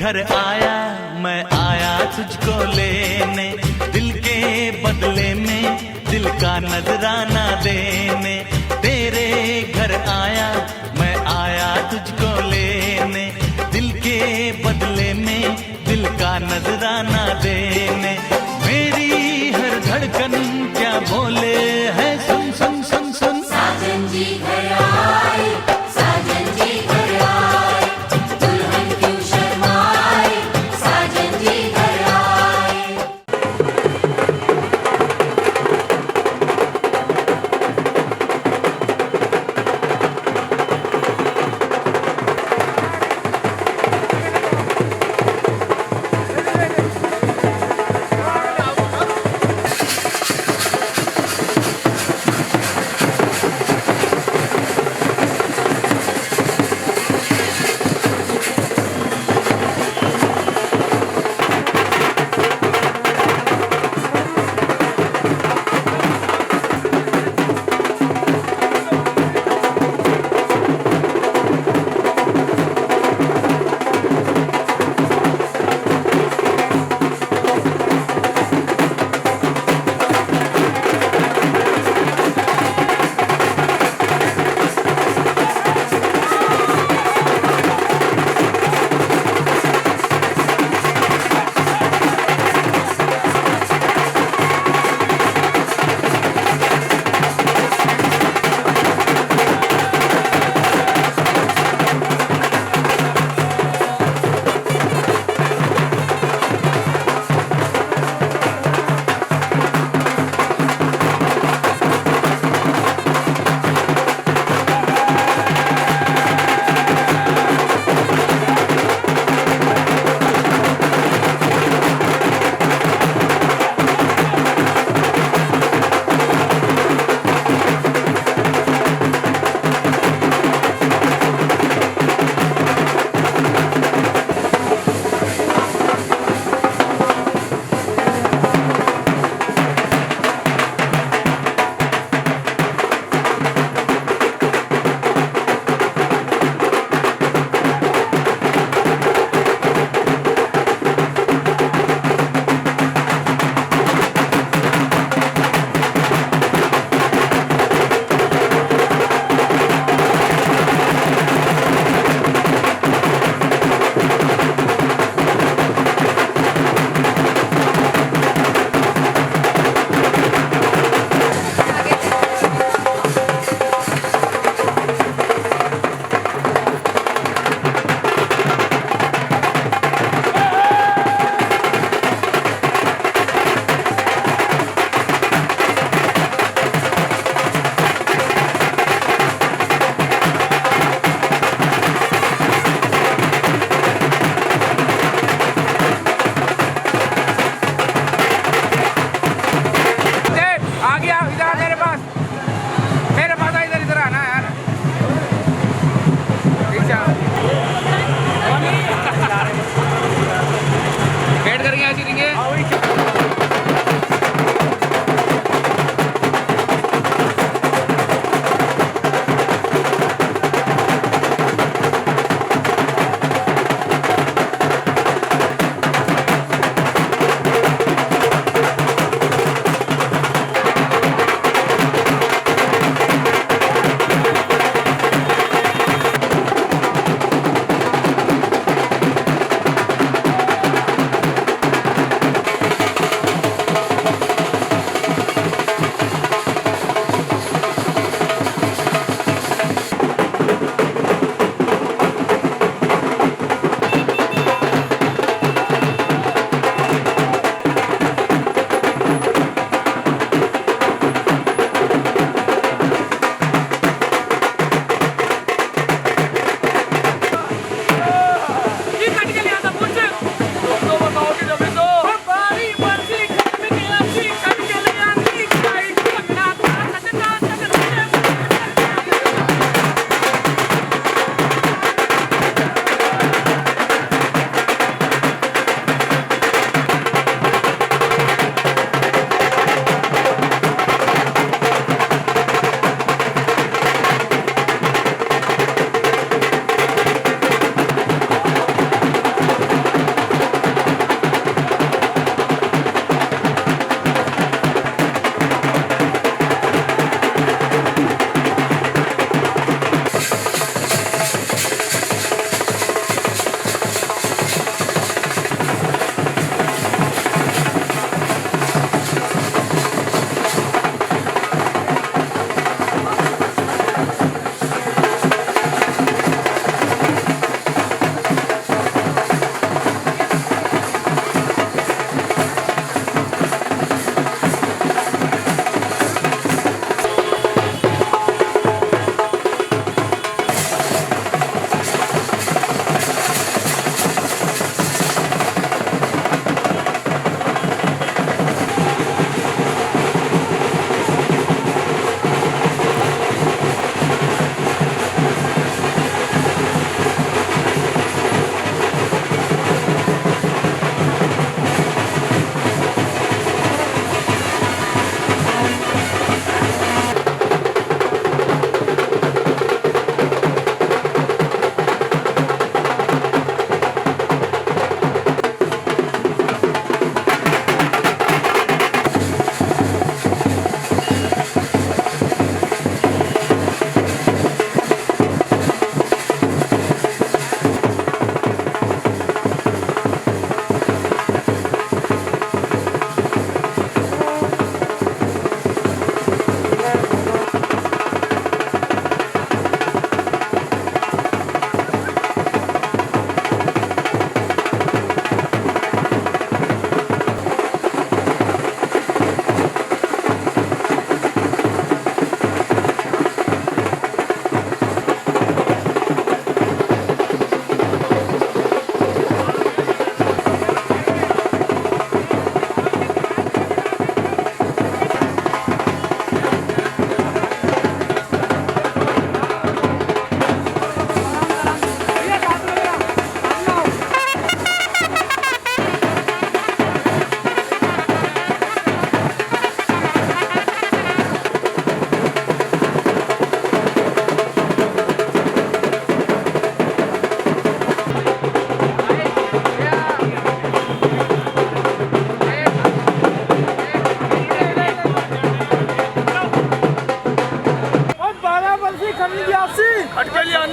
घर आया, मैं आया तुझको लेने, दिल के बदले में दिल का नजराना देने। तेरे घर आया, मैं आया तुझको लेने, दिल के बदले में दिल का नजराना देने। मेरी हर धड़कन क्या बोले है, सुन सुन सुन सुन। साजन जी घर आए, साजन जी घर आए, दुल्हन क्यों शर्माए, साजन जी घर आए।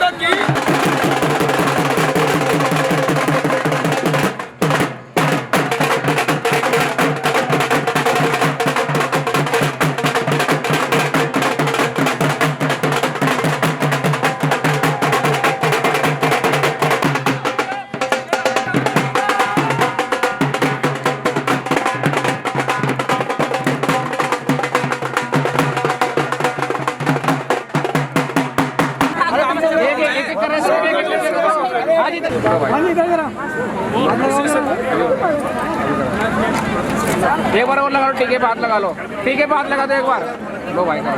गोविंद की। एक बार और लगा लो, टीके पे हाथ लगा लो, टीके पे हाथ लगा दो एक बार। लो भाई का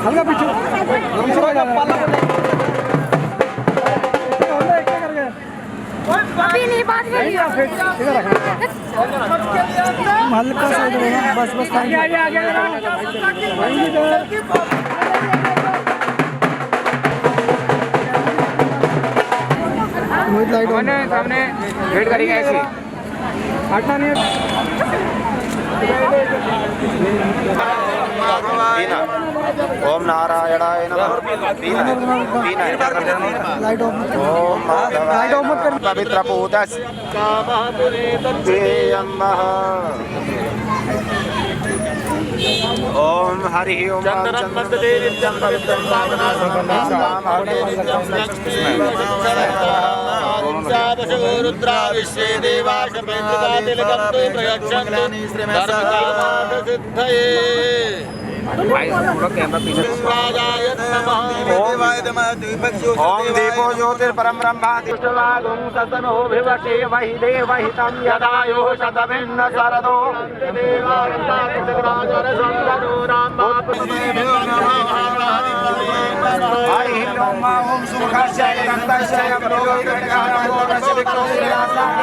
हल्का पीछे अभी नहीं बात करिए। हल्का सा बस बस सामने वेट करेंगे ऐसे हटना नहीं ओम नारायणाय नमः। Light off Om light off मत कर। पवित्र पूतस ओम हरि ओम चंद्रम पवित्रं रुद्रा विश्वे देवाश भाई थोड़ा कैमरा पीछे ओम दीपो ज्योतिर्परम ब्रह्मा दिष्टवागुं सतनो भिवशे वहि देवहितं यदायुः शतमिन्न शरदो हरि ओम ओम सुखस्य गन्तस्य प्रोहितकारणोरस्य विक्रोशिरासाक्षो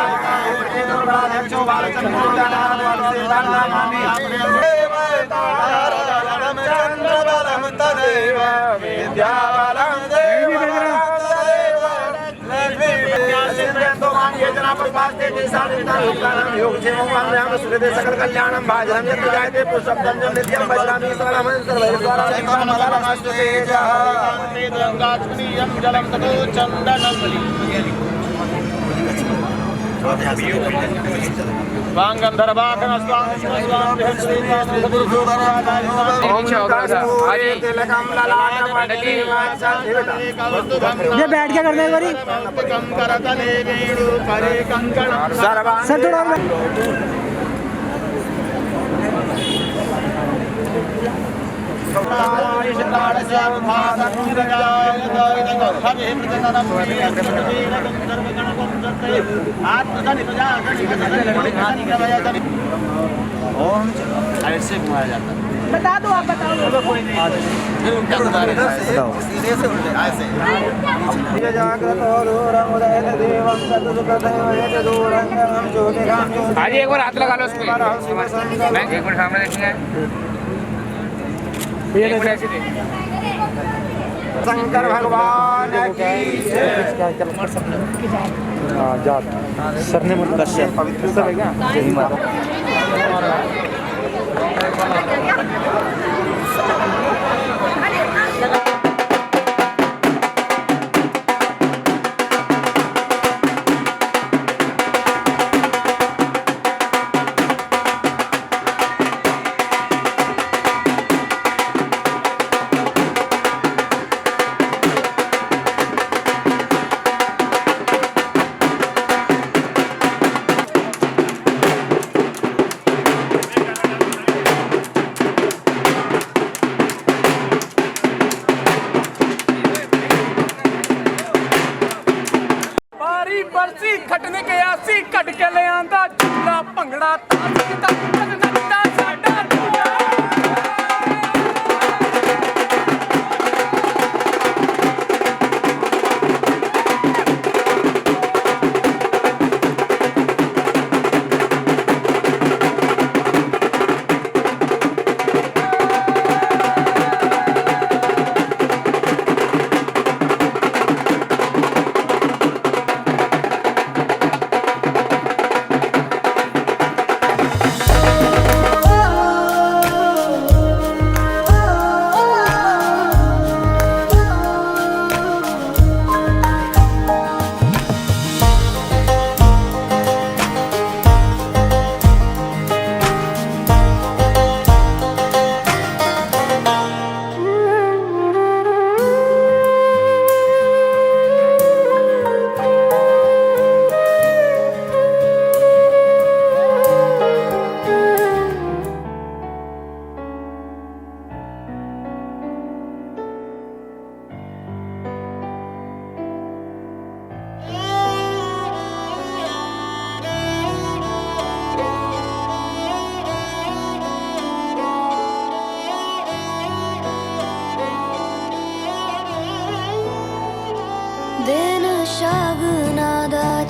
बालचन्द्रो जनाद्वत्सेवानामामि चन्द्रबलं तदेव विद्याबलं देव सकल कल्याणं भाजनं यत्र जायते पुरुषब्दं जं नित्यं भजामि सर्वमं सर्वैश्वरं जलम ततो चंदनम ये बैठ क्या करना है बारी सर थोड़ा और ओम साइड से घुमाया जाता है। बता दो, आप बताओ। फिर उल्टा घुमा रहे हैं सीधे से उल्टे ऐसे। आज एक बार हाथ लगा लो उसमें। मैं एक बार सामने देखेंगे। एक बार ऐसे देखें। शंकर भगवान की सरने मत कश्यप पवित्र सब है क्या? बरसी खटने के आसी कट के ले आंदा झूला भंगड़ा ताश तक नचदा साडा झूला।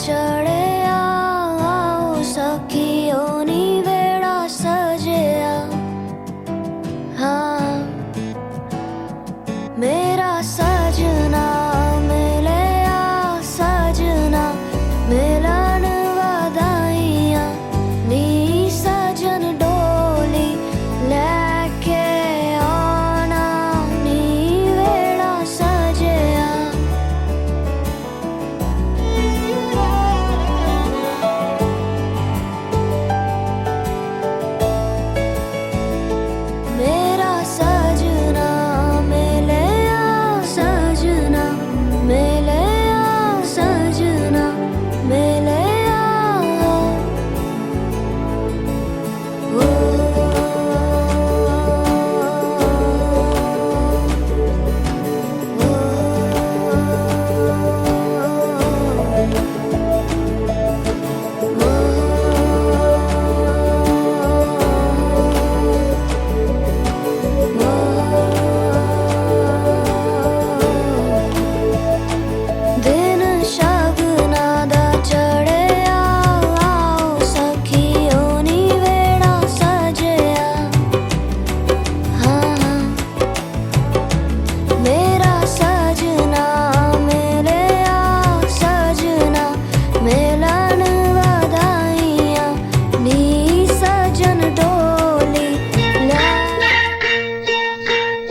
चढ़े आओ सखियोनी वेड़ा सजया हाँ मेरा सजना मिले आ सजना मिलन वधाइयां नी सजन डोली लेके आना नी वेड़ा सजया मेरा सजना मिले आ सजना मिले आ सजना मिले आ दिन शगना दा चढ़े आओ सखियोनी वेड़ा सजया हाँ मेरा सजना मिले आ सजना मिलन वधाइयां नी सजन डोली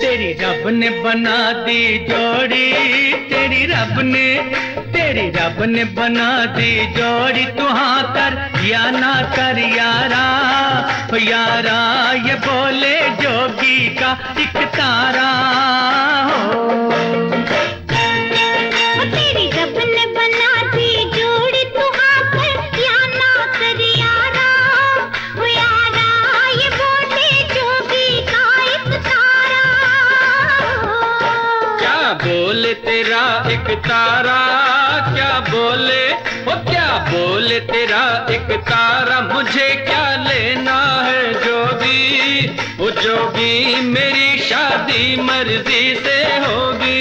तेरी रब ने बना दी जोड़ी तेरी रब ने बना दी जोड़ी तू हाँ कर या ना कर यारा ओ यारा ये बोले जोगी का एक तारा हो तेरी रब ने बना दी जोड़ी तू हाँ कर या ना कर यारा ओ यारा ये बोले जोगी का एक तारा क्या बोले तेरा एक तारा क्या बोले वो क्या बोले तेरा एक तारा मुझे क्या लेना है जोगी वो जोगी मेरी शादी मर्जी से होगी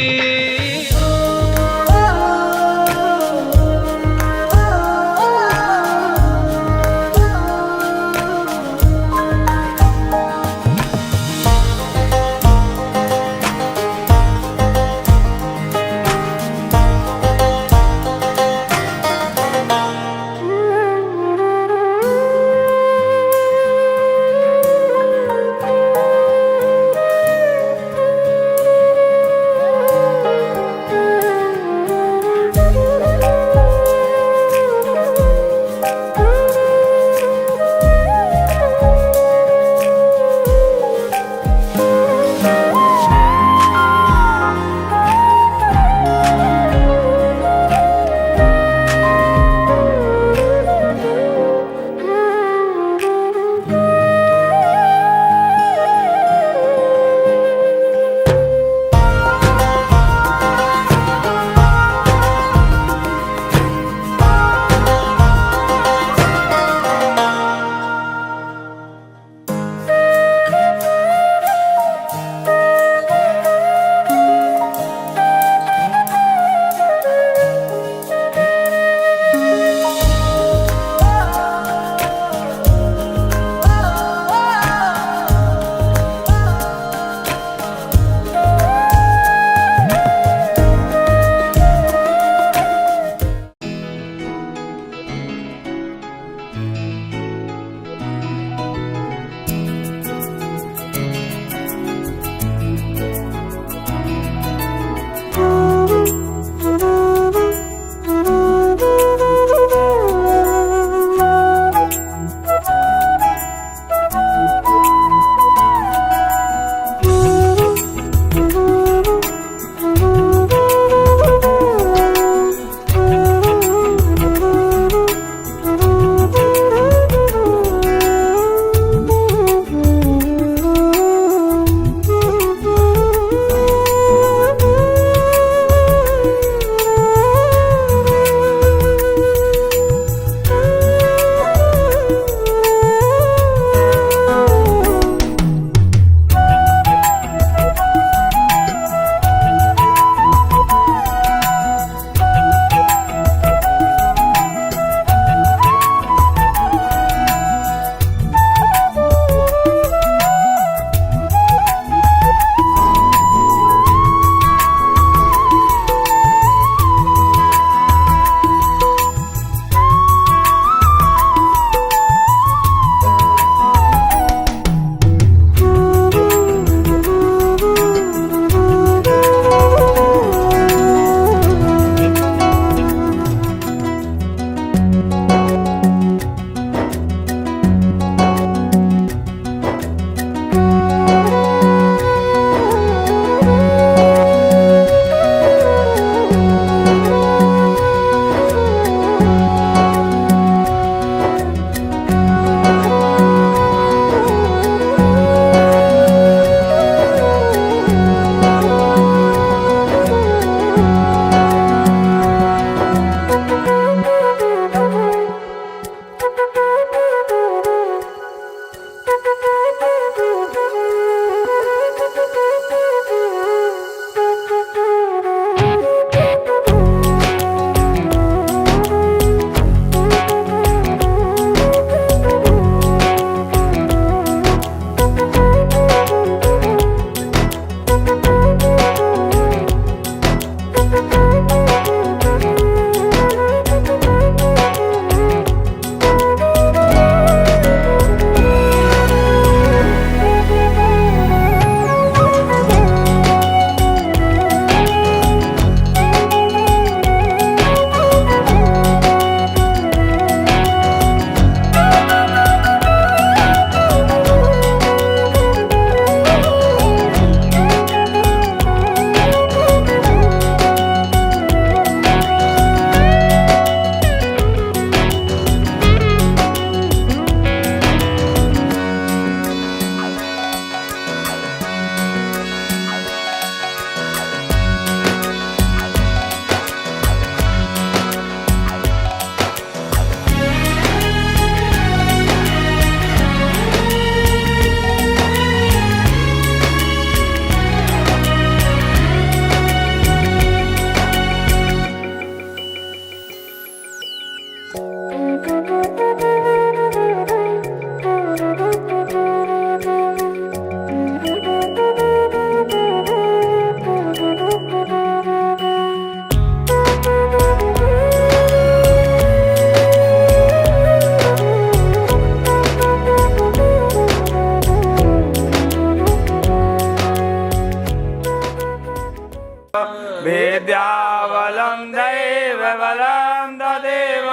विद्यावलं दैवबलं तदेव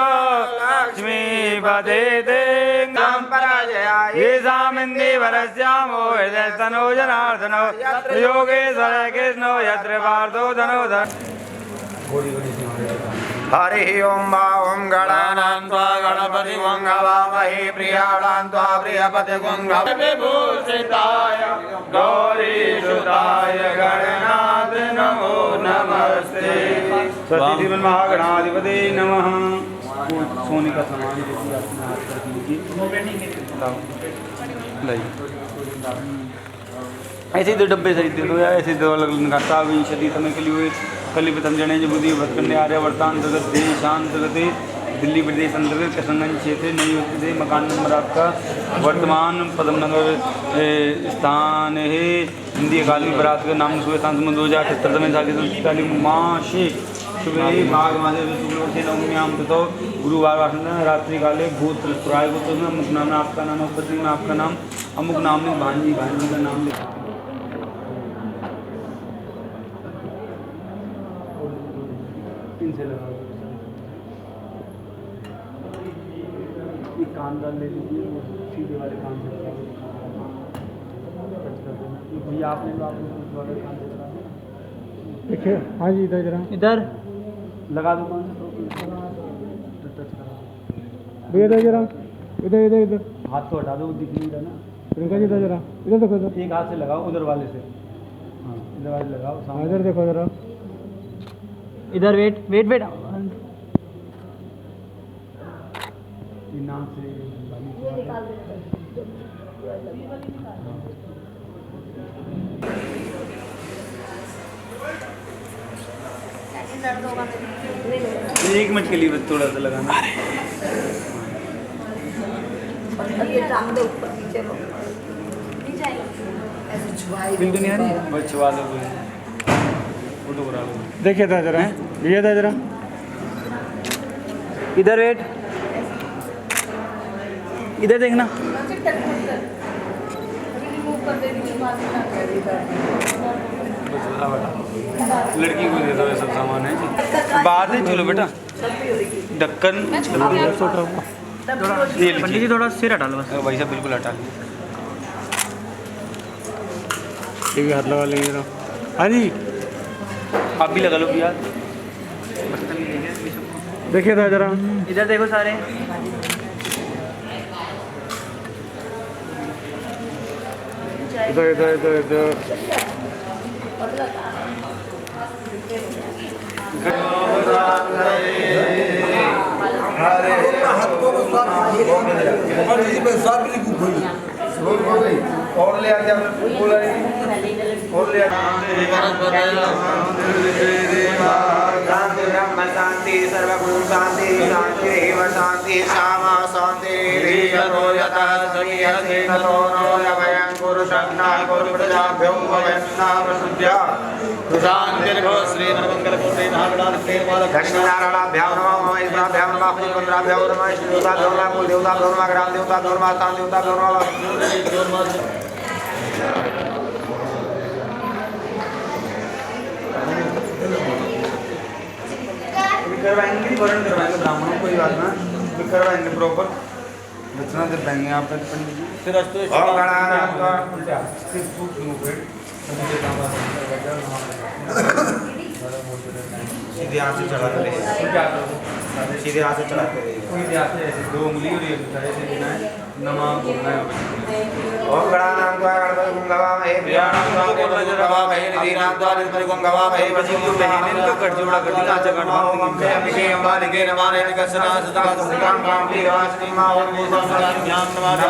लक्ष्मीपते दें पराजयाय येषामिन्दीवरस्यामो हृदयस्तनो जनार्दनो योगेश्वर कृष्णो यत्र पार्थो धनुधर हरि ओम ओम गणानां त्वा गणपति गवामहे प्रियाणां त्वा प्रियपति विभूषिताय गौरीसुताय गणनाथ नमो नमस्ते सती महागणाधिपति नमः। सोने का सामान ऐसे दो डब्बे सही दे दो या ऐसे दो अलग घाटा विंशति समय के लिए कलिपतम जने बुद्धि भत्कन्या आर्यवर्ता अंतर्गत देशांतर्गत दिल्ली प्रदेश अंतर्गत किशनगंज क्षेत्र नई से मकान नंबर आपका वर्तमान पदम नगर स्थान है हिंदी अकादमी बरात का नाम सुबह शांत 2078 मासी सुबह माघ मासे से नवम्याम तो गुरुवार रात्रि काले भूत पुराय गोत्र में अमुक नाम आपका नाम उपपत्ति में आपका नाम अमुक नाम में भांजी भांजी का नाम लिखा से लगा कान डाल ले लीजिए सीधे वाले कान से भैया आपने वाले कान से देखिए हाँ जी इधर जरा इधर लगा दो कान से भैया इधर जरा इधर इधर इधर हाथ तो हटा दो वो दिख नहीं रहा ना प्रियंका जी इधर जरा इधर देखो इधर एक हाथ से लगाओ उधर वाले से हाँ इधर वाले लगाओ हाँ, सामने इधर देखो जरा इधर वेट वेट वेट नाम से एक मिनट के लिए बस थोड़ा सा लगाना बिल्कुल नहीं आ रही बस छुआ दो फोटो करा लो देखिए था जरा भैया था जरा इधर वेट इधर देखना लड़की को दे दो ये सब सामान है बाद में चलो बेटा ढक्कन पंडित जी थोड़ा सिर हटा लो बस भाई साहब बिल्कुल हटा ठीक है हाथ लगा लेंगे जरा हाँ जी आप भी लगा लो भैया देखिए था जरा इधर देखो सारे इधर इधर इधर इधर और ले आके और ले शांति ब्रह्म शांति सर्वगुण शांति शांति एव शांति श्यामा शांति रीयतो यतः समीयते ततो नो यवयं पुरुषन्नाय गुरुप्रजाभ्यो वयस्नाम शुद्ध्या शान्तिर्भव श्रीमन्मङ्गलमूर्ते लक्ष्मीनारायणाभ्यां नमः महेश्वराभ्यां नमः कुलवन्द्राभ्यां नमः श्रीदेवताभ्यो नमः कुलदेवताभ्यो नमः ग्रामदेवताभ्यो नमः स्थानदेवताभ्यो नमः करवाएंगे वर्ण करवाएंगे ब्राह्मणों कोई बात ना करवाएंगे प्रॉपर दक्षिणा दे देंगे आप पंडित जी फिर सीधे हाथ से चढ़ा करे सीधे हाथ से चढ़ा करे ऐसे दो उंगली और एक ऐसे लेना है नमाम बोलना है ओम गणानां त्वा गणपति गुंगवामहे प्रियाणां त्वा गणपति गुंगवामहे निधीनां त्वा निधि गुंगवामहे वचिन्नु बहिनीन का कट जोड़ा कर दिया जगन ओम अम्बिके अम्बालिके नमाने निकसना सदा सुखां कामपि वासनी मा ओम ज्ञान नमः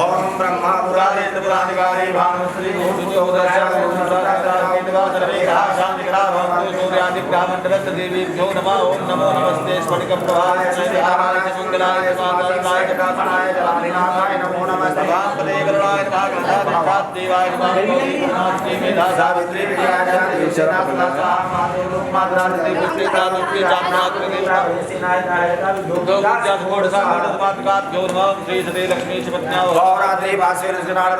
ओम ब्रह्मा पुराणे पुराणिकारे भानुश्री भूतोदर्शा भूतोदर्शा वेदवासरे शांति करा सूर्यादिब्राह्मणदेवीभ्यो नमः ओम नमो नमस्ते स्फटिकप्रभाय श्रीहाराय मंगलाय स्वागताय जटापनाय जलानिनाथाय नमो नमस्ते वामपदे गरुडाय नमः गंगादेवाय नमः गौरीनाथी मेधा सावित्री विद्याजात विश्वनाथ मातृ पुत्रिका रूपी जामनाकृति दो विद्यात कोडसा कोडसमात्कात गौरव श्री सती लक्ष्मी शिवज्ञा गौरात्रि वासवे रजनाद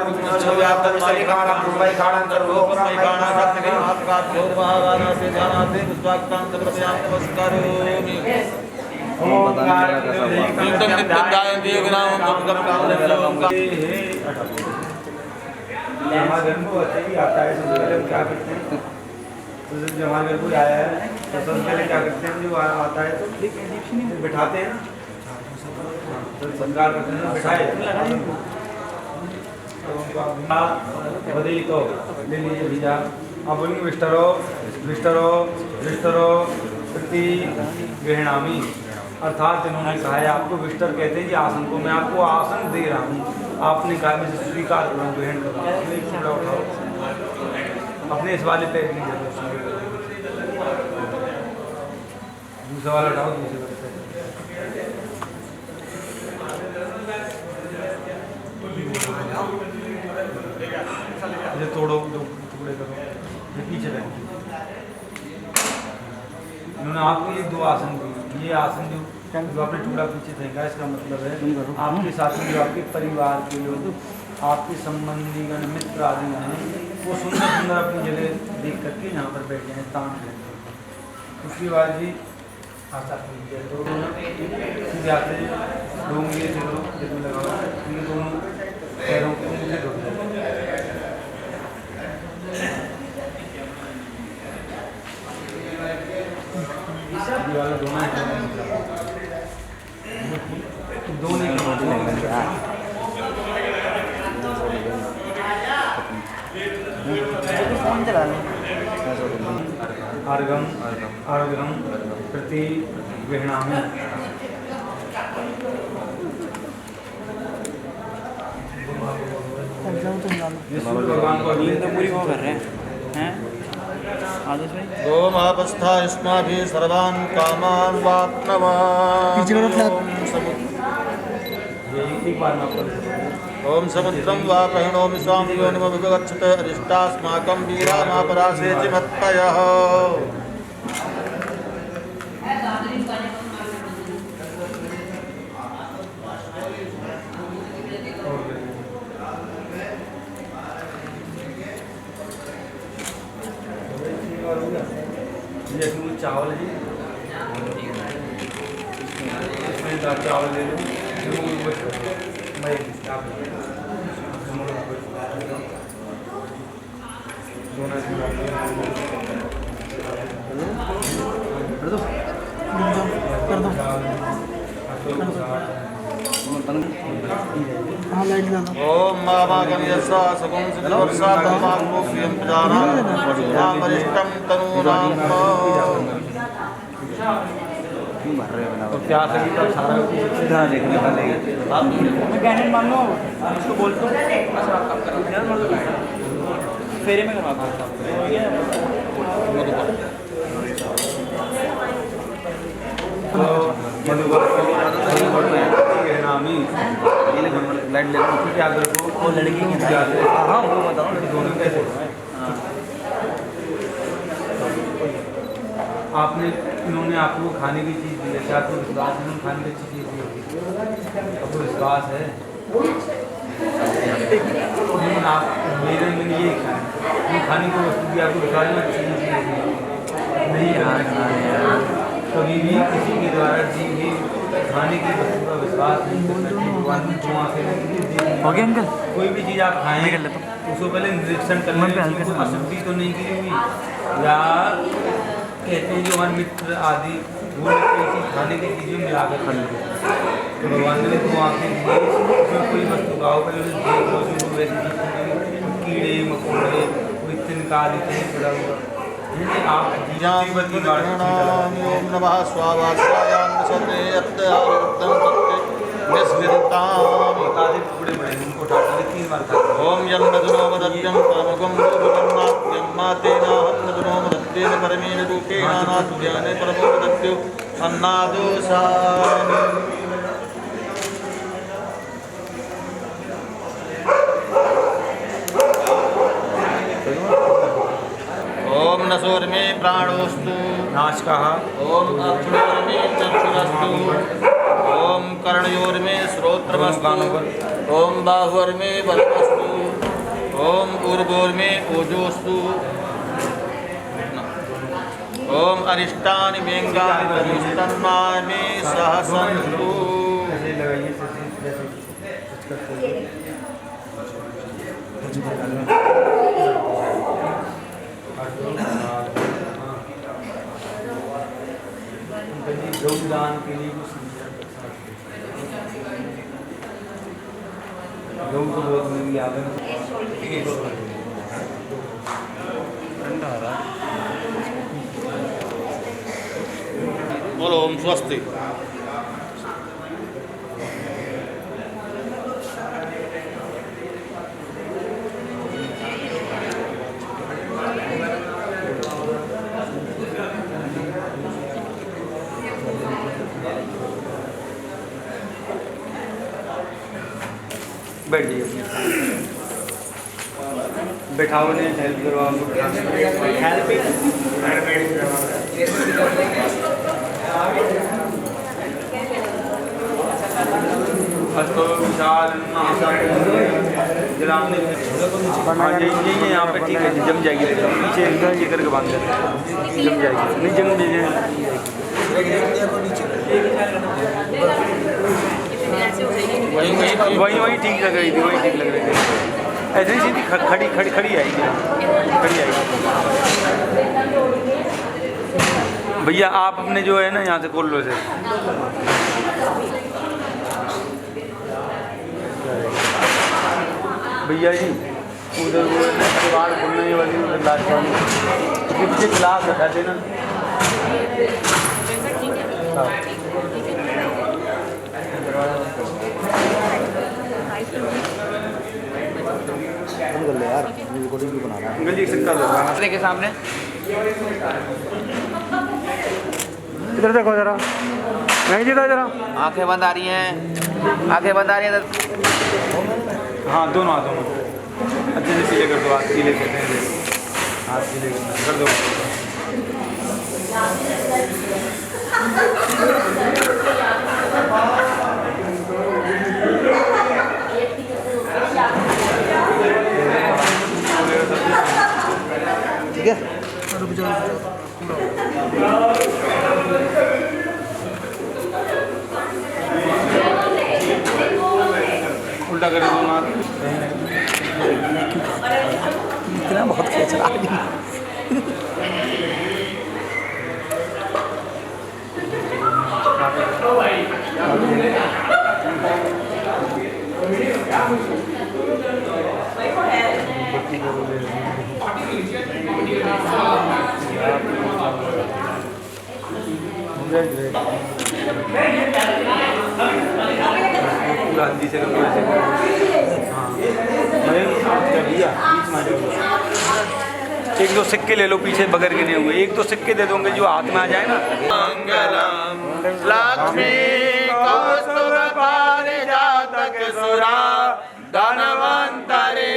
व्याप्त विशलिखाण पूर्वै खाणं सर्वोपम खाणं सत्यके मात्कात गौरव वाराणसी जानाते पुष्पाक्तां समर्पयामि नमस्कारोमि ओम नित्यं नित्यं गायन्ति योगिनां गम हमारे घर को अच्छा ही आता है सबसे पहले हम क्या करते हैं तो जब हमारे घर कोई आया है तो सबसे पहले क्या करते हैं जो आता है तो बिठाते हैं तो संस्कार करते हैं बिठाए तो ले लीजिए भैया आप बोलेंगे विष्टरो विष्टरो विष्टरो प्रति गृहणामी अर्थात इन्होंने कहा है आपको विष्टर कहते हैं कि आसन को मैं आपको आसन दे रहा हूँ आपने कहा मैं स्वीकार कर रहा हूँ ग्रहण कर रहा हूँ उठाओ अपने इस वाले पैर लीजिए दूसरा वाला उठाओ दूसरे वाले पैर तोड़ो दो टुकड़े करो ये पीछे रहे उन्होंने आपके लिए दो आसन दिए ये आसन जो आपने टुकड़ा पीछे फेंका इसका मतलब है आपके साथ में जो आपके परिवार के लोग आपके संबंधीगण मित्र आदि हैं वो सुंदर सुंदर अपनी जगह देख करके यहाँ पर बैठे हैं तान करके उसके बाद जी आशा कीजिए तो सीधे आते डोंगे से लगाओ ये दोनों पैरों को मुझे ढोल दोनों फोन चला लें अर्घम अर्घम प्रति गृहणामि भगवान को पूरी वो कर रहे हैं आदेश भाई गोमापस्था युष्माभिः सर्वान् कामान् वाप्नवान् एक बार में ओम समुद्रं वा परिणोमि स्वां योनिमभिगच्छत अरिष्टास्माकं वीरामापरासे च मत्तयः जैसे चावल है इसमें दाल चावल ले लो ओम मामागं यस्सा सगुं सिद्धवर्षा धर्माग्मोक्तियं प्रजानां वरिष्ठं तनूनां तो क्या सही तब सारा ध्यान देखने वाले मैं कहने मान लो उसको बोल दो फेरे में करवा वो लड़की की हाँ वो बताओ दोनों कैसे आपने इन्होंने आपको खाने की चीज़ दी है आपको विश्वास है खाने की चीज़ दी होगी आपको विश्वास है आप मेरे में ये खाने की वस्तु की आपको विश्वास में चीज़ दी होगी नहीं कभी भी किसी के द्वारा दी हुई खाने की वस्तु का विश्वास नहीं करना चाहिए भगवान की दुआ से हो गया अंकल कोई भी चीज़ आप खाएं उसको पहले निरीक्षण कर लें अशुद्धि तो नहीं की हुई या कहते हैं जो हमारे मित्र आदि वो कोई चीज़ खाने की चीज़ें मिलाकर कर लेते हैं तो भगवान ने तो आँखें दी उसमें कोई वस्तु गाओ पहले देख लो उसमें वैसी कीड़े मकोड़े कोई तिनका देते हैं पड़ा हुआ आप जीवती ओम नमः स्वावास्यायां सते विस्मृताम् ओम यं नदनो मदत्यं परमगं रूपकर्मात्यं मातेनाहं नदनो मदत्येन परमेण रूपेण नास्त्याने परमो मदत्यो अन्नादोषानि ओम नसोर्मे प्राणोस्तु नाशकः ओम अक्षरोर्मे चक्षुरस्तु ओम कर्णयोर्मे श्रोत्रमस्तु ओम बाहुर्मे बलमस्तु ओम ऊर्ध्वोर्मे ओजोस्तु ओम अरिष्टानि मेंगानि धनुस्तन्मानि सहसन्तु गौदान के लिए गौ को बहुत मेरी याद है बोलो ओम स्वस्ति बैठ जाइए बैठाओ ने हेल्प करो आपको हेल्प तो विशाल यही यहाँ पे ठीक है जम जाएगी पीछे ये करके बांध देते जम जाएगी नहीं जम वही ठीक लग रही थी वही ठीक लग रही थी ऐसे ही सीधी खड़ी आएगी भैया आप अपने जो है ना यहाँ से खोल लो इसे भैया जी उधर वो है ना किवाड़ खुलने वाली उधर लास्ट वाली पीछे गिलास रखा देना के सामने इधर देखो जरा नहीं जी जरा आंखें बंद आ रही हैं हाँ दोनों हाथों में अच्छे से सीले कर दो हाथ सीले करते हैं हाथ सीले कर दो ठीक है उल्टा कर दो हाथ इतना बहुत खींच रहा है पूरा हल्दी से करो ऐसे हाँ एक दो सिक्के ले लो पीछे बगैर गिने हुए एक दो सिक्के दे दोगे जो हाथ में आ जाए ना मंगलम लक्ष्मी कौस्तुभ पारिजातक सुरा धनवंतरे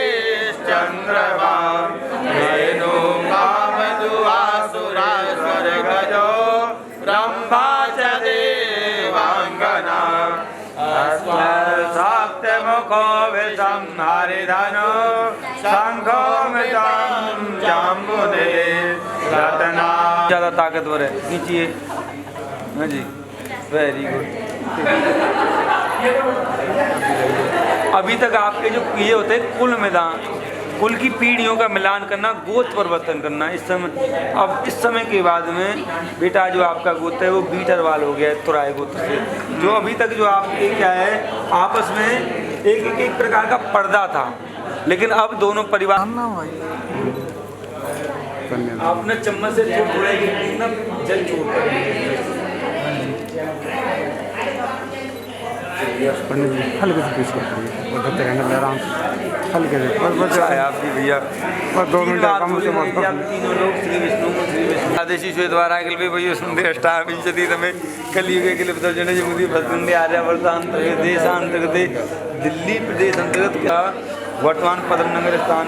चंद्रमा नयनो कामधुआसुरा स्वर्गजो ब्रह्मा च देवांगना साप्त मुखो विषम हरिधनो शंखो मृतम जाम्बुदे रत्ना ज़्यादा ताकतवर है नीचे हाँ जी वेरी गुड अभी तक आपके जो ये होते हैं कुल मैदान कुल की पीढ़ियों का मिलान करना गोत्र परिवर्तन करना इस समय अब इस समय के बाद में बेटा जो आपका गोत्र है वो बीटरवाल हो गया है तुराई गोत्र से जो अभी तक जो आपके क्या है आपस में एक प्रकार का पर्दा था लेकिन अब दोनों परिवार आपने चम्मच से थोड़ा जल छोड़ पंडित जी हल्के से पीछे और धरते रहने आराम से हल्के से बस है आपकी भैया। बस 2 मिनट कम से आप तीनों लोग श्री विष्णु आदेशी श्वेतवारा अखिल भैया सुंदर अष्टाविंशति तमे कलियुगे अखिल विदर्जन जमुदी भद्रंडे आर्यावर्तांतर्गत देशांतर्गत दिल्ली प्रदेश अंतर्गत का वर्तमान पद्म नगर स्थान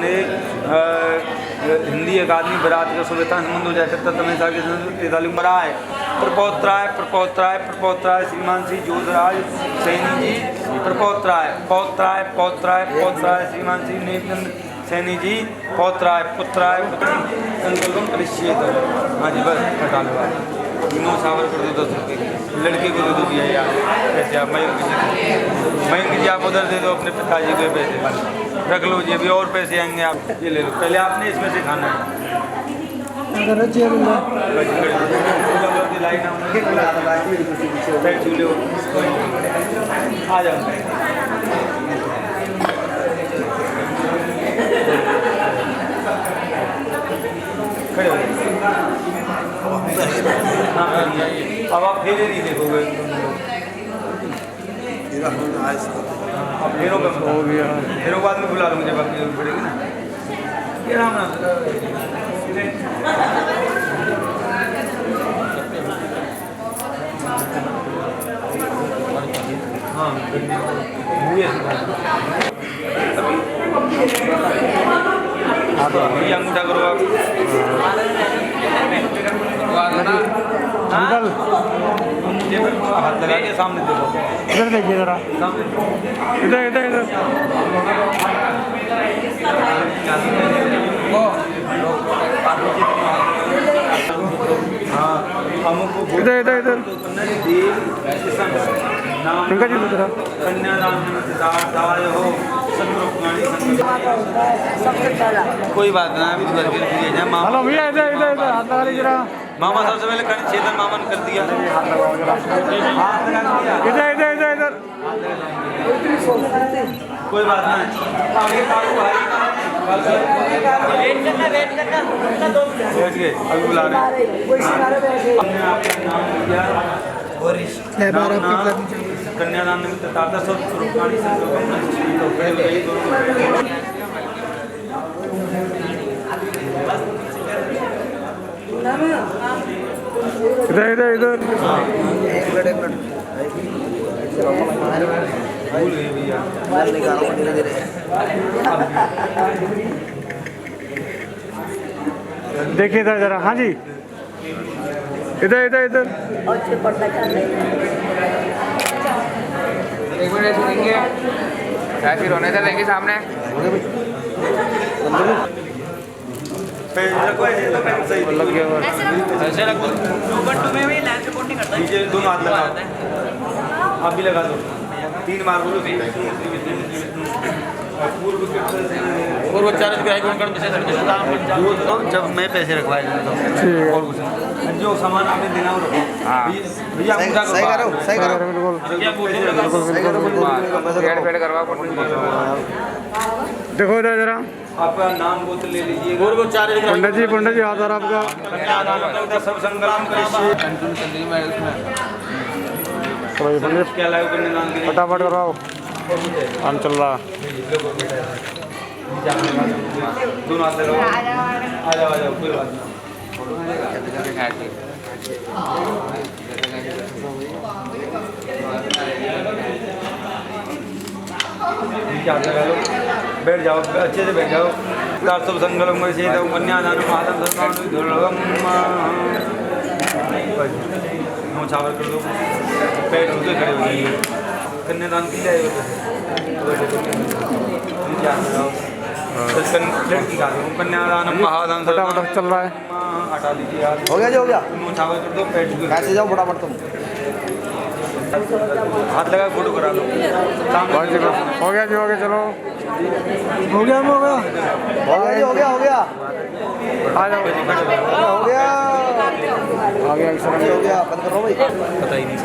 हिंदी अकादमी बरात का सुविधान संबंध हो जाए 77 बराए प्रपौत्राय श्रीमान श्री जोधराज सैनी जी प्रपौत्राय पौत्राय श्रीमान श्री नेत्रचंद सैनी जी पौत्राय पुत्राय संकल्पम करिष्येत। हाँ जी बस हटा लो तीनों सावर कर दो 10 रुपये लड़के को दे दो भैया यार पैसे आप मयंक जी आप उधर दे दो अपने पिताजी को पैसे रख लो जी अभी और पैसे आएंगे आप ये ले लो पहले आपने इसमें से खाना है। आ जाओ खड़े हो अब आप फेरे नहीं देखोगे फेरों का हो गया फेरों बाद में बुला लूँगा जब आपकी जरूरत पड़ेगी ना ये राम नाम हाँ ये अंगूठा करो आप अंकल हाथ लगा के सामने देखो इधर देखिए जरा इधर इधर इधर हाँ हमको इधर इधर इधर पंकज जी जरा कन्यादान हो कोई बात ना अभी तो करके रखिए ना मामा हेलो भैया इधर इधर इधर हाथ लगा लीजिए जरा मामा सबसे पहले कर्ण छेदन मामा ने कर दिया इधर इधर इधर इधर कोई बात नहीं बैठ गए अभी बुला रहे कन्यादान निमित्त ताता सब स्वरूपाणी इधर इधर इधर भूल गए भैया देखिए इधर जरा हाँ जी इधर इधर इधर एक मिनट सुनेंगे ऐसे रोने से लेंगे सामने लग गया ऐसे रखो नीचे दोनों हाथ लगा आप भी लगा दो 3 बार बोलो और चार्ज जब मैं पैसे रखवाए और कुछ जो सामान आपने देना वो रखो भैया सही करो पेड़ करवा देखो इधर जरा आपका नाम गोत्र ले लीजिए पंडित जी हाथ आ रहा आपका सब संकल्प क्या लाइव करने फटाफट करवाओ काम चल रहा दोनों हाथ लगाओ आ जाओ कोई बात नहीं हाथ लगा लो बैठ जाओ अच्छे से बैठ जाओ सब संकल्प में से कन्यादान मातम छावर कर दो पैर उधर खड़े हो जाइए कन्यादान की जाए लड़की का कन्यादान महादान फटाफट चल रहा है हटा लीजिए यार हो गया जी हो गया छावर कर दो पैर कैसे जाओ फटाफट तुम हाथ लगा फोटो करा लो हो गया जी हो गया चलो हो गया हो गया जी हो गया आ जाओ हो गया आ गया हो गया बंद करो भाई पता ही नहीं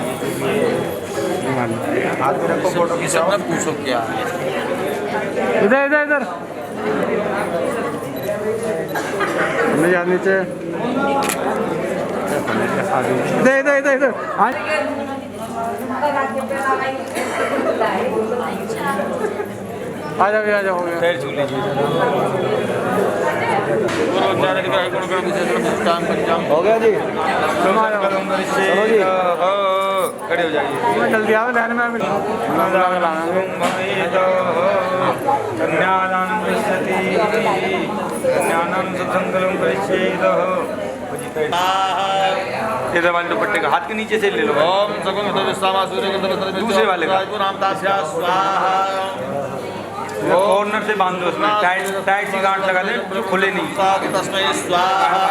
हाथ में रखो फोटो की सब पूछो क्या इधर इधर इधर नहीं यार नीचे इधर इधर इधर इधर आ जाओ आ जाओ, हो गया। पैर छू लीजिए। हो गया जी, चलो जी, खड़े हो जाइए। जल्दी आओ लाइन में। कन्यादानं पश्यति, कन्यानां सत्संगलं पश्येदः। इधर वाले दुपट्टे का हाथ के नीचे से ले लो। ओम सगुण दूसरे वाले का कॉर्नर से बांध दो, उसमें टाइट टाइट सी गांठ लगा दे जो खुले नहीं। तस्मै स्वाहा।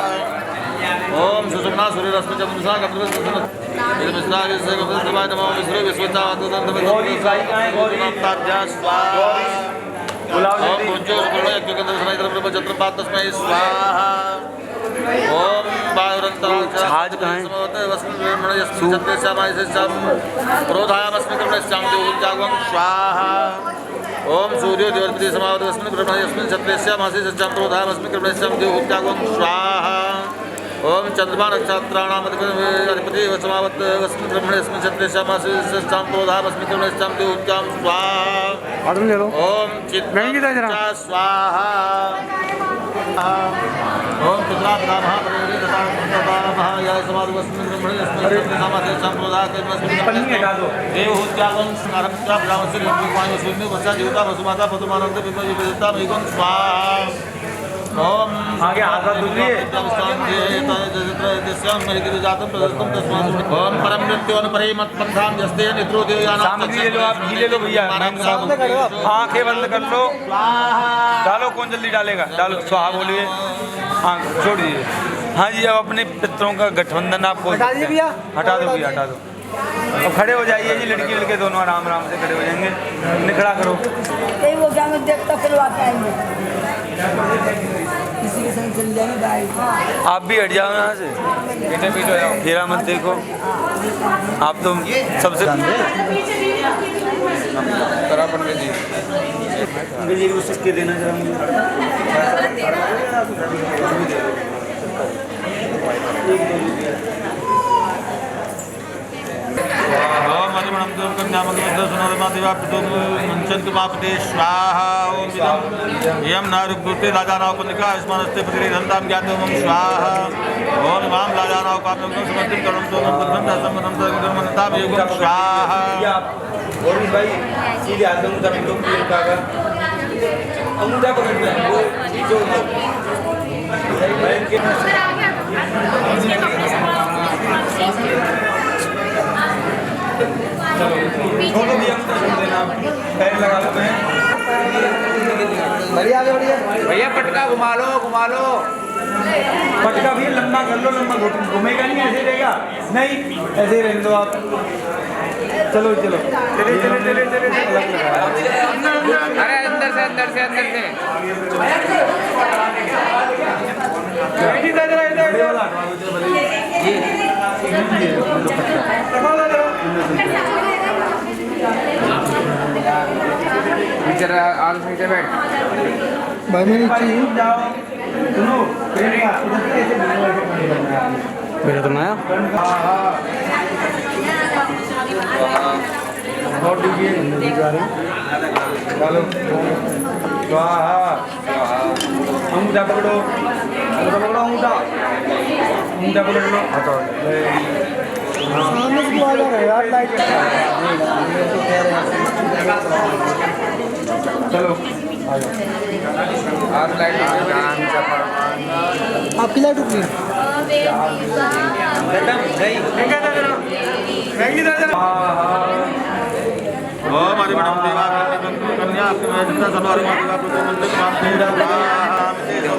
ओम सुषुम्ना सूर्यरश्मि चंद्रसा गंधर्वस्वसुन मिश्रागस्य गंधर्वाय नमः विष्णु विश्वचावतुदंतमताभ्या स्वाहा। ओम पुंजो सुवर्णो यज्ञगंधर्वसनाइतरब्रह्म चत्रपात तस्मै स्वाहा। ओम वायुरन्तराक्षाज वस्मिन् छत्रेश्यामायस्यां क्रोधायामस्मि कर्मणस्यां देवोजागवं स्वाहा। ओम सूर्यो देवपति समावतस्मिन् ब्रह्मणस्मिन् छत्रेश्यामायस्यां क्रोधायामस्मि कर्मणस्यां देवोजागवं स्वाहा। ओम चंद्रमा नक्षत्राणां अधिपति समावत वस्मिन् ब्रह्मणस्मिन् छत्रेश्यामायस्यां क्रोधायामस्मि कर्मणस्यां देवोजागवं स्वाहा। ऑर्डर ले लो। ओम चित्तः स्वाहा। ओम पितरात्मा महापरिवृत तथा महायाय समाधिवस्मिन् ब्रह्मणस्मिन् छत्रेश्यामायस्यां क्रोधायामस्मि पन्नी हटा दो। देवहूत्यागं स्नारकत्वा ब्राह्मणस्य निर्विवायुस्विन्नु वसा जीवता वसुमाता पतुमानन्द विपजिता मेघं स्वाहा। ओम आगे हाथ दूसरी ओम परम मृत्योन परिमत्पन्थां यस्ते निद्रो देवयानां सामग्री ले लो, आप घी ले लो भैया। आंखें बंद कर लो, डालो। कौन जल्दी डालेगा? डालो, स्वाहा बोलिए। हाँ छोड़ दीजिए। हाँ जी, अब अपने पितरों का गठबंधन आपको हटा दीजिए भैया। हटा दो भैया, हटा दो। अब खड़े हो जाइए जी, लड़की लड़के दोनों आराम आराम से खड़े हो जाएंगे। निखड़ा करो। वो क्या मैं देखता खुलवाते आएंगे, किसी के संग चल जाएंगे बाइक। आप भी हट जाओ यहाँ से, फेरा मत देखो। आप तो सबसे जी उसके देना जरा स्वाहा। यम नारुते राजाराव पंडिका स्मरस्ते प्रतिधंतां ज्ञातो मम स्वाहा। ओम माम राजाराव कामं समर्पित करोम तो मम संबंधम संगमनताम योगम स्वाहा। और भाई सीधे हाथ में मुद्दा पकड़ो, अंगूठा पकड़ना है वो जो छोड़ो भी हम देना, पैर लगा लो। मैं बढ़िया भैया पटका घुमा लो, घुमा लो। पटका भी लंबा कर लो, लंबा घूमेगा नहीं, ऐसे रहेगा नहीं, ऐसे ही रहने दो आप। चलो चलो चले चले चले चले। अरे अंदर से अंदर से अंदर से बैठ भाई। मेरी जाओ सुनो, मेरा तो नया और दीजिए चलो। स्वाहा। अंगूठा पकड़ो, अंगूठा पकड़ो, अंगूठा अंगूठा पकड़ लो। सामने से आ जा रहा है यार, लाइट। चलो आज लाइट आपकी लाइट उठी। ओम हरिमणम देवा कन्या कन्या सनवार माता पुत्र मंदिर मां देवा चलो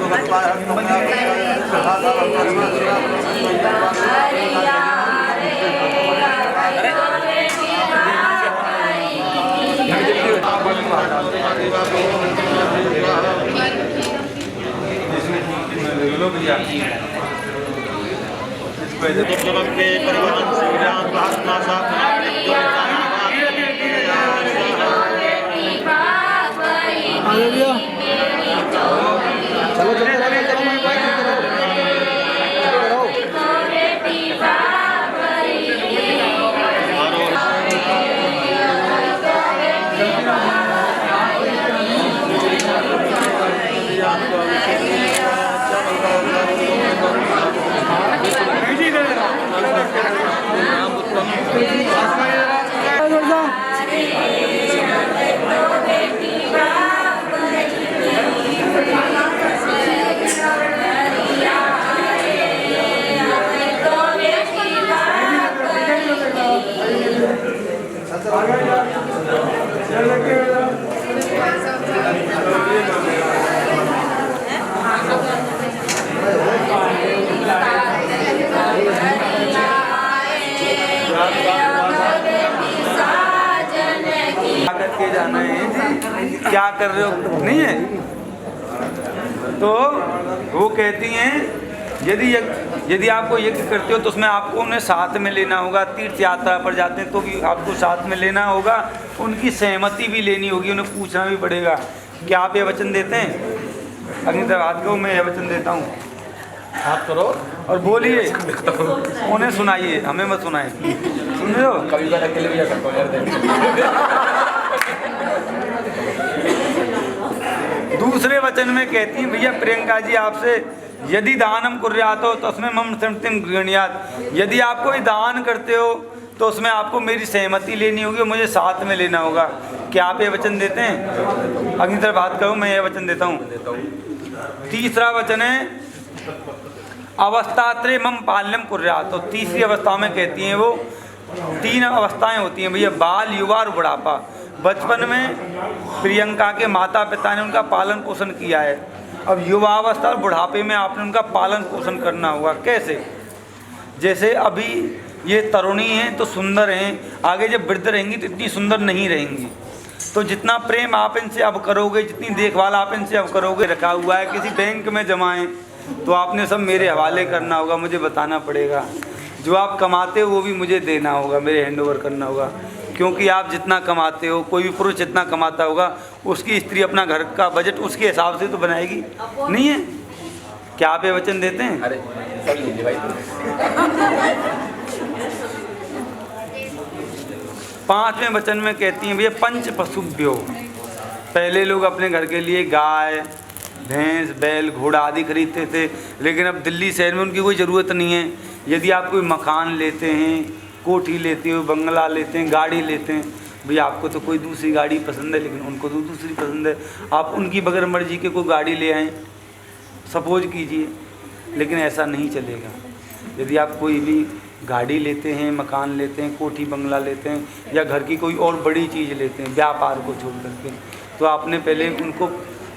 करके जाना है, क्या कर रहे हो नहीं है। तो वो कहती हैं यदि आपको यज्ञ करते हो तो उसमें आपको उन्हें साथ में लेना होगा। तीर्थ यात्रा पर जाते हैं तो भी आपको साथ में लेना होगा, उनकी सहमति भी लेनी होगी, उन्हें पूछना भी पड़ेगा। क्या आप ये वचन देते हैं? अग्नि हाथ को मैं यह वचन देता हूँ, आप करो और बोलिए, उन्हें सुनाइए, हमें मत सुनाए। सुन रहे हो? कभी बार अकेले भी जा सकता हूँ यार। दूसरे वचन में कहती हैं भैया प्रियंका जी आपसे, यदि दानम कुर्यात हो तो उसमें मम संतिम गृहणीयात, यदि आप कोई दान करते हो तो उसमें आपको मेरी सहमति लेनी होगी, मुझे साथ में लेना होगा। क्या आप ये वचन देते हैं? अग्नि तरफ बात करूँ, मैं ये वचन देता हूँ। तीसरा वचन है अवस्थात्रे मम पाल्यम कुर्यात। तो तीसरी अवस्था में कहती हैं वो 3 अवस्थाएं होती हैं भैया, बाल, युवा और बुढ़ापा। बचपन में प्रियंका के माता पिता ने उनका पालन पोषण किया है, अब युवावस्था और बुढ़ापे में आपने उनका पालन पोषण करना होगा। कैसे? जैसे अभी ये तरुणी हैं तो सुंदर हैं, आगे जब वृद्ध रहेंगी तो इतनी सुंदर नहीं रहेंगी। तो जितना प्रेम आप इनसे अब करोगे, जितनी देखभाल आप इनसे अब करोगे, रखा हुआ है किसी बैंक में जमा है तो आपने सब मेरे हवाले करना होगा, मुझे बताना पड़ेगा। जो आप कमाते हो वो भी मुझे देना होगा, मेरे हैंडओवर करना होगा। क्योंकि आप जितना कमाते हो, कोई भी पुरुष जितना कमाता होगा, उसकी स्त्री अपना घर का बजट उसके हिसाब से तो बनाएगी, नहीं है? क्या आप ये वचन देते हैं? अरे सब लीजिए भाई। 5वें वचन में कहती हैं भैया पंच पशुभ्यो। पहले लोग अपने घर के लिए गाय, भैंस, बैल, घोड़ा आदि खरीदते थे, लेकिन अब दिल्ली शहर में उनकी कोई ज़रूरत नहीं है। यदि आप कोई मकान लेते हैं, कोठी लेते हो, बंगला लेते हैं, गाड़ी लेते हैं, भैया आपको तो कोई दूसरी गाड़ी पसंद है लेकिन उनको तो दूसरी पसंद है, आप उनकी बगैर मर्जी के कोई गाड़ी ले आएँ, सपोज कीजिए। लेकिन ऐसा नहीं चलेगा। यदि आप कोई भी गाड़ी लेते हैं, मकान लेते हैं, कोठी बंगला लेते हैं, या घर की कोई और बड़ी चीज़ लेते हैं व्यापार को छोड़ करके, तो आपने पहले उनको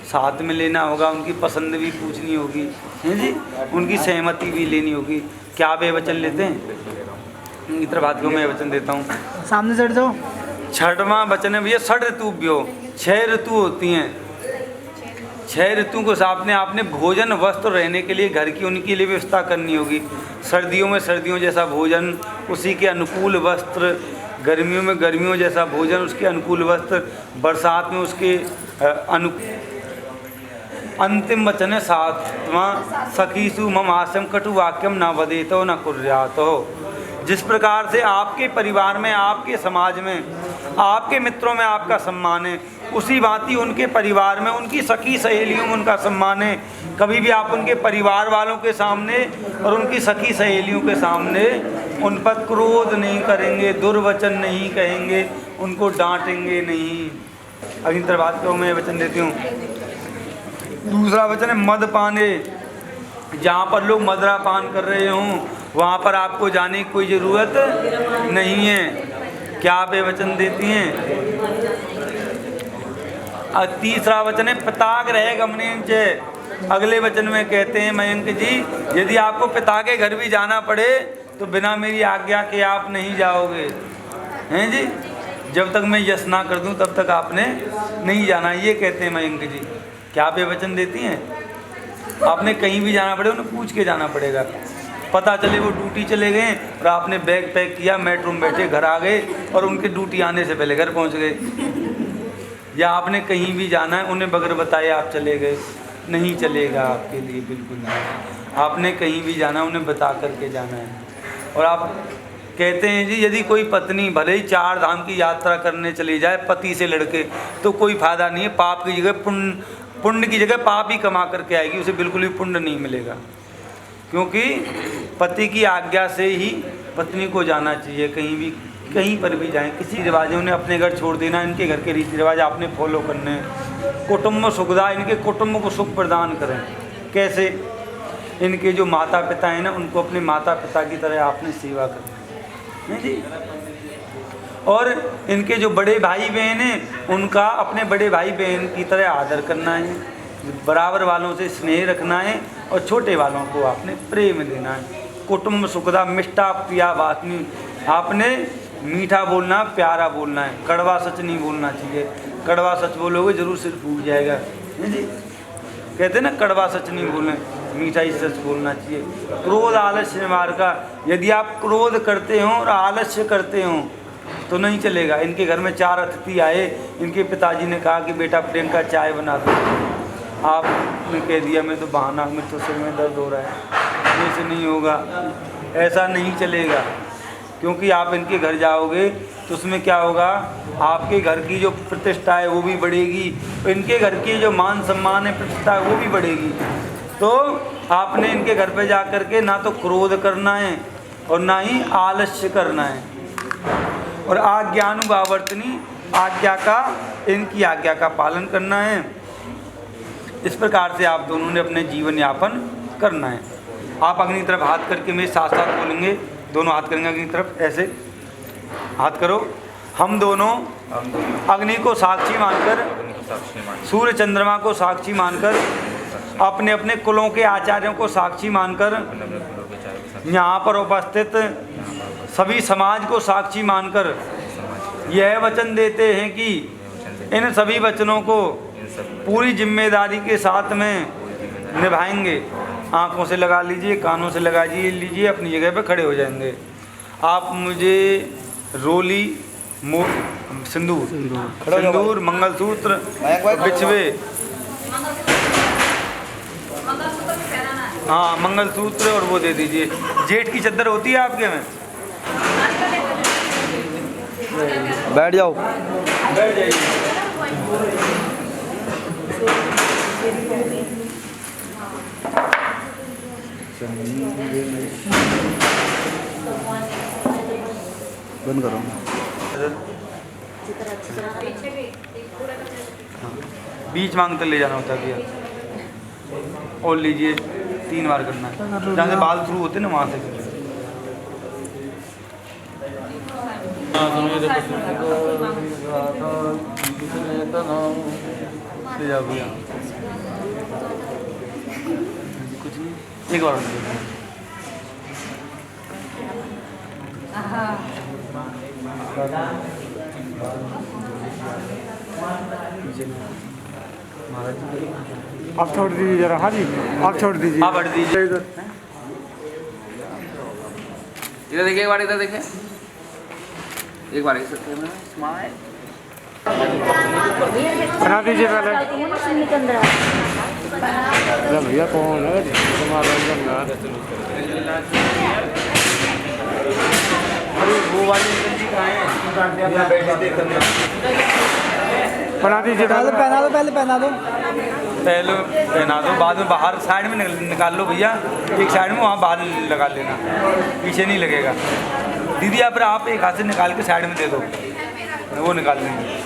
साथ में लेना होगा, उनकी पसंद भी पूछनी होगी, हैं जी, उनकी सहमति भी लेनी होगी। क्या आप ये वचन लेते हैं? इधर बात को मैं वचन देता हूँ, सामने चढ़ जाओ। 6वां वचन है भैया षड ऋतुभ्यो। 6 ऋतु होती हैं, 6 ऋतु को आपने भोजन, वस्त्र, रहने के लिए घर की उनके लिए व्यवस्था करनी होगी। सर्दियों में सर्दियों जैसा भोजन, उसी के अनुकूल वस्त्र, गर्मियों में गर्मियों जैसा भोजन, उसके अनुकूल वस्त्र, बरसात में उसके अंतिम वचन है 7वां, सखीसु मम आसम कटु वाक्यम न वदेतो न कुर्यातो। जिस प्रकार से आपके परिवार में, आपके समाज में, आपके मित्रों में आपका सम्मान है, उसी भांति उनके परिवार में, उनकी सखी सहेलियों में उनका सम्मान है। कभी भी आप उनके परिवार वालों के सामने और उनकी सखी सहेलियों के सामने उन पर क्रोध नहीं करेंगे, दुर्वचन नहीं कहेंगे, उनको डांटेंगे नहीं। अभी बात को मैं वचन देती हूँ। दूसरा वचन है मद पाने। जहाँ पर लोग मदरा पान कर रहे हों वहाँ पर आपको जाने की कोई ज़रूरत नहीं है। क्या आप ये वचन देती हैं? तीसरा वचन है पिताग रहे गमने चे। अगले वचन में कहते हैं मयंक जी, यदि आपको पिता के घर भी जाना पड़े तो बिना मेरी आज्ञा के आप नहीं जाओगे, हैं जी। जब तक मैं यश ना कर दूं तब तक आपने नहीं जाना, ये कहते हैं मयंक जी। क्या आप ये वचन देती हैं? आपने कहीं भी जाना पड़े उन्हें पूछ के जाना पड़ेगा। पता चले वो ड्यूटी चले गए और आपने बैग पैक किया, मेट्रो में बैठे घर आ गए और उनके ड्यूटी आने से पहले घर पहुंच गए, या आपने कहीं भी जाना है उन्हें बगैर बताए आप चले गए, नहीं चलेगा आपके लिए, बिल्कुल नहीं। आपने कहीं भी जाना उन्हें बता करके जाना है। और आप कहते हैं जी यदि कोई पत्नी भले ही 4 धाम की यात्रा करने चली जाए पति से लड़के तो कोई फायदा नहीं है, पाप की जगह पुण्य की जगह पाप ही कमा करके आएगी, उसे बिल्कुल भी पुण्य नहीं मिलेगा। क्योंकि पति की आज्ञा से ही पत्नी को जाना चाहिए। कहीं पर भी जाएं, किसी रिवाजों ने अपने घर छोड़ देना, इनके घर के रीति रिवाज आपने फॉलो करने हैं। कुटुंब सुखदा, इनके कुटुंब को सुख प्रदान करें। कैसे? इनके जो माता पिता हैं ना, उनको अपने माता पिता की तरह आपने सेवा करनी है जी। और इनके जो बड़े भाई बहन हैं उनका अपने बड़े भाई बहन की तरह आदर करना है, बराबर वालों से स्नेह रखना है और छोटे वालों को आपने प्रेम देना है। कुटुंब सुखदा मिष्टा प्रिया वासनी, आपने मीठा बोलना, प्यारा बोलना है, कड़वा सच नहीं बोलना चाहिए। कड़वा सच बोलोगे जरूर सिर फूट जाएगा जी। कहते हैं ना कड़वा सच नहीं बोलना, मीठा ही सच बोलना चाहिए। क्रोध आलस्य मार का, यदि आप क्रोध करते हो और आलस्य करते हो तो नहीं चलेगा। इनके घर में 4 अतिथि आए, इनके पिताजी ने कहा कि बेटा प्रियंका चाय बना दो, आपने कह दिया मैं तो बहाना, मेरे तो सिर में दर्द हो रहा है, ऐसे नहीं होगा, ऐसा नहीं चलेगा। क्योंकि आप इनके घर जाओगे तो उसमें क्या होगा, आपके घर की जो प्रतिष्ठा है वो भी बढ़ेगी, इनके घर की जो मान सम्मान है, प्रतिष्ठा है वो भी बढ़ेगी। तो आपने इनके घर पे जा कर के ना तो क्रोध करना है और ना ही आलस्य करना है। और आज्ञानुभावर्तनी, आज्ञा का, इनकी आज्ञा का पालन करना है। इस प्रकार से आप दोनों ने अपने जीवन यापन करना है। आप अग्नि की तरफ हाथ करके मेरे साथ साथ बोलेंगे, दोनों हाथ करेंगे अग्नि की तरफ, ऐसे हाथ करो। हम दोनों अग्नि को साक्षी मानकर, सूर्य चंद्रमा को साक्षी मानकर, अपने अपने कुलों के आचार्यों को साक्षी मानकर, यहाँ पर उपस्थित सभी समाज को साक्षी मानकर यह वचन देते हैं कि इन सभी वचनों को पूरी जिम्मेदारी के साथ में निभाएंगे। आँखों से लगा लीजिए, कानों से लगा लीजिए, अपनी जगह पे खड़े हो जाएंगे। आप मुझे रोली, सिंदूर, मंगलसूत्र, बिछवे, हाँ मंगलसूत्र और वो दे दीजिए। जेठ की चद्दर होती है आपके में? बैठ जाओ। बैठ जाइए। बंद करो। बीच मांग तक ले जाना होता है भैया, और लीजिए 3 बार करना है, जहाँ से बाल शुरू होते हैं ना वहाँ से। कुछ नहीं, एक बार आप छोड़ दीजिए जरा। हाँ जी आप छोड़ दीजिए, आप हट दीजिए। इधर देखिए, एक बार इधर देखिए, एक बार स्माइल बना दीजिए पहले। अरे भैया कौन है अरे वो वाली जी कहाँ है? बैठे थे करने। बना दीजिए पहले। पहना दो, पहले पहना दो। पहले पहना दो, बाद में बाहर साइड में निकाल लो भैया, एक साइड में वहाँ बाहर लगा लेना, पीछे नहीं लगेगा। दीदी आप एक हाथ से निकाल के साइड में दे दो, वो निकाल लेंगे।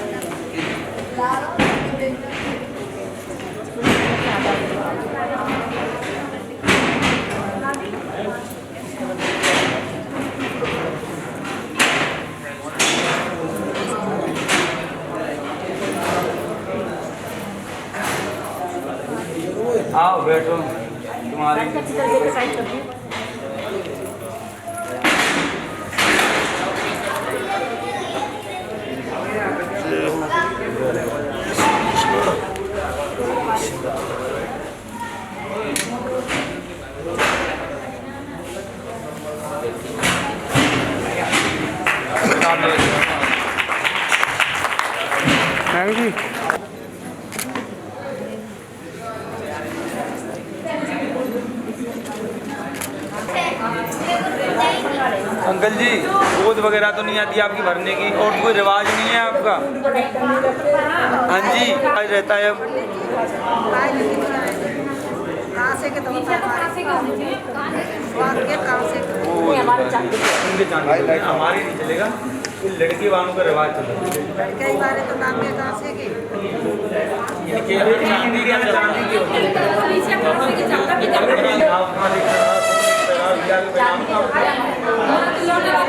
आओ बैठो, तुम्हारी जी। अंकल जी गोद वगैरह तो नहीं आती आपकी भरने की, और कोई रिवाज नहीं है आपका? हाँ जी आज रहता है अब। हमारे नहीं चलेगा, लड़के वालों का रिवाज चलेगा।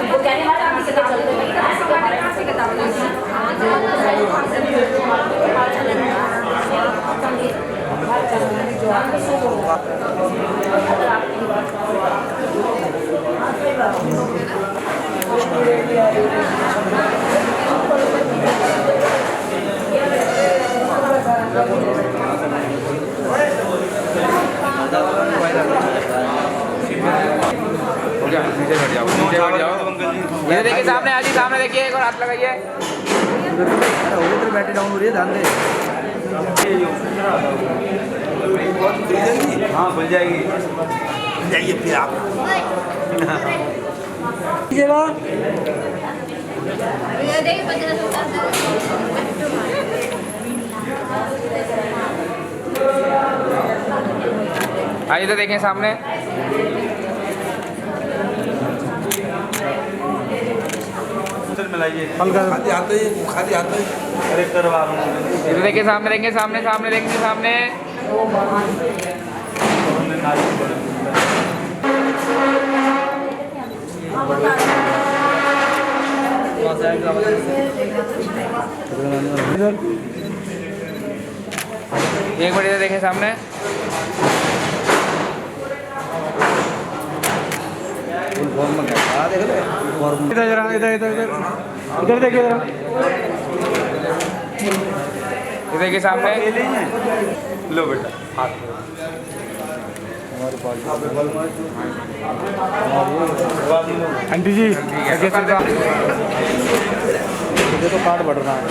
वो कहने वाला हाथ लगाइए। बैटरी डाउन हो रही है, ध्यान दे। हाँ खुल जाएगी। जाइए फिर आप आइए इधर देखें सामने। मिलाइए हल्का खाली आते अरे करवा रहा हूँ। इधर देखिए सामने, देखेंगे सामने, सामने देखेंगे सामने। एक मिनट इधर देखें सामने। इधर जरा, इधर इधर इधर इधर देखिए जरा। इधर देखिए सामने। लो बेटा हाथ आंटी जी आगे से मुझे तो कार्ड बढ़ रहा है।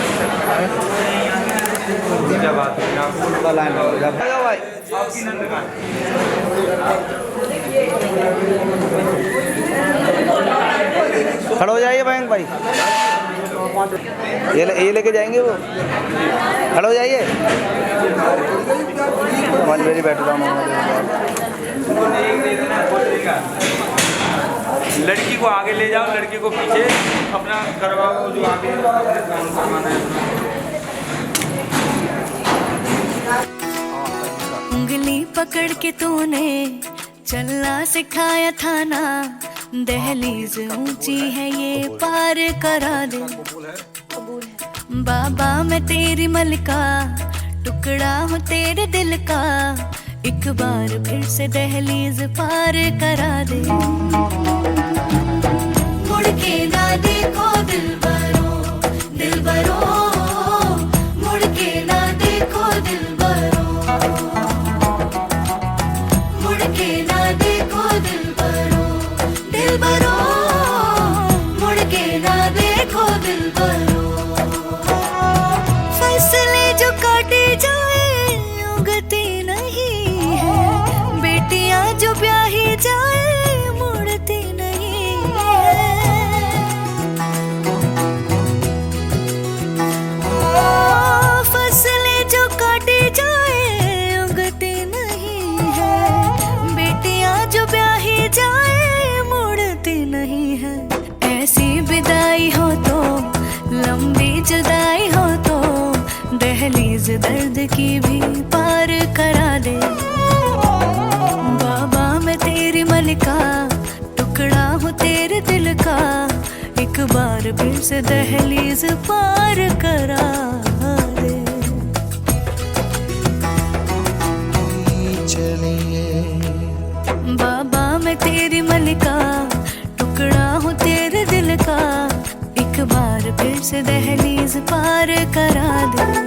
क्या बात है आपको लाइन भाई आपकी नंद का खड़ा हो जाइए बैंक भाई, ये लेके जाएंगे वो। खड़ा हो जाइए। हमारी मेरी बैठ रहा हूँ। लड़की को आगे ले जाओ, लड़की को पीछे अपना करवाओ जो आगे सामान है। उंगली पकड़ के तूने चलना सिखाया था ना, दहलीज ऊंची है ये पार करा दे। बाबा मैं तेरी मलका, टुकड़ा हूँ तेरे दिल का, एक बार फिर से दहलीज पार करा दे। मुड़ के ना देखो दिलबरो, दिलबरो, मुड़ के ना देखो दिलबरो, मुड़ के ना देखो दिलबरो, दिलबरो, मुड़ के ना देखो दिलबरो। फसले जो काटे जाए उगती नहीं है, बेटियां जो ब्याही जाए मुड़ती नहीं है। फसले जो काटे जाए उगती नहीं है, बेटियां जो ब्याही जाए मुड़ती नहीं है। ऐसी विदाई हो तो, लंबी जुदाई हो तो, दहलीज दर्द की भी पार करा दे। बाबा मैं तेरी मलिका, टुकड़ा हूँ तेरे दिल का, एक बार फिर से दहलीज पार करा दे। बाबा मैं तेरी मलिका, टुकड़ा हूँ तेरे दिल का, एक बार फिर से दहलीज पार करा दे।